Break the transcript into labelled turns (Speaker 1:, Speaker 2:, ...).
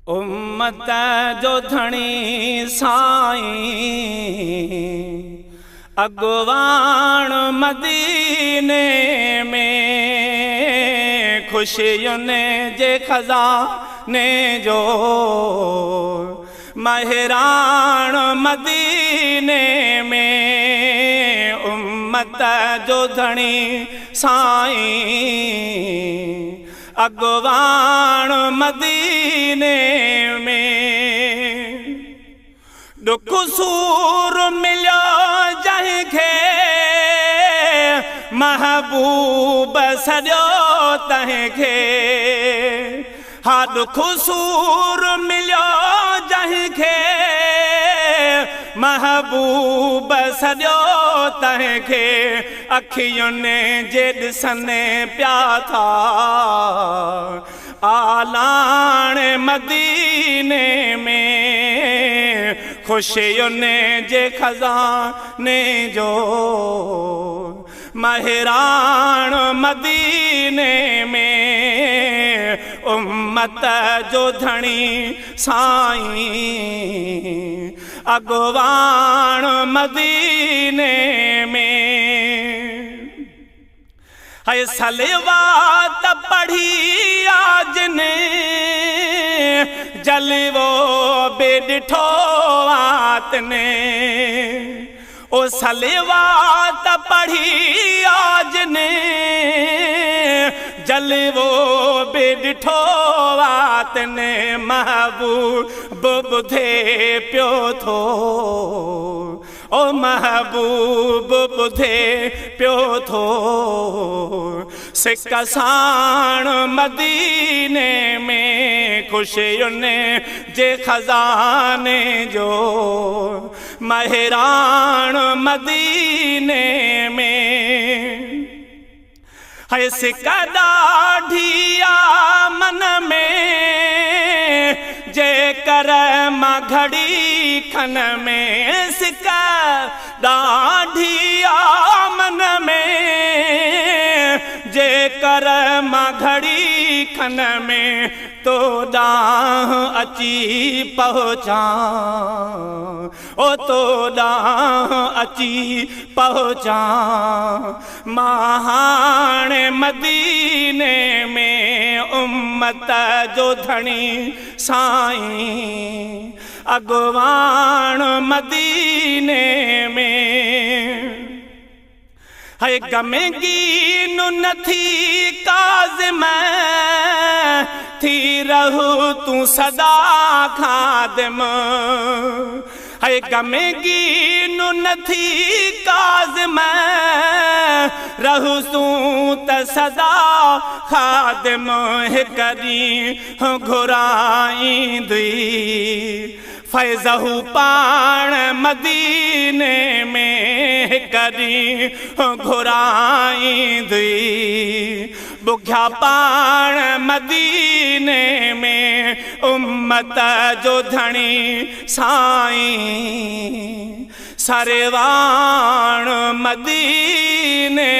Speaker 1: उम्मत जो धणी साईं अगवान मदीने में खुशियुनि जे खज़ाने जो महरान मदीने में उम्मत जो धणी साईं अगवान मदीने में दुख सूर मिलियो जंहिंखे महबूब सॼो तंहिंखे हा दुख सूर मिलियो जंहिंखे महबूब सॼो तंहिंखे अखियुनि जे ॾिसने पिया था आलान मदीने में खुशियुनि जे खज़ाने जो महरान मदीने में उम्मत जो धणी साईं अगवान मदीने में है सलवात पढ़ी आज ने जलवो बेडिठो आत ने ओ सलवात पढ़ी आज ने जलवो बेडिठो आत ने महबूब बुधे पियो थो ओ महबूब बुधे पियो थो सिक साण मदीने में खुशियुनि जे खज़ाने जो महरान मदीने में है सिक ॾाढिया मन में जेकर मां घड़ी खन में सिक ॾाढिया मन में जेकर मां घड़ी खन में तो ॾांहुं अची पहुचां ओ तो ॾांहुं अची पहुचां मां हाणे मदीने में उम्मत जो धणी साईं अगवान मदीने में है गमगीन नथी काज़िम थी रहू तू सदा खादिम है गमगीन नथी काज़िम रहू तू त सदा खादिम हिक ॾींहुं घुराईंदी फैज़हू पाण मदीने में हिक ॾींहुं घुराईंदी बुख्या पाण मदीने में उम्मत जो धणी साईं सरवान मदीने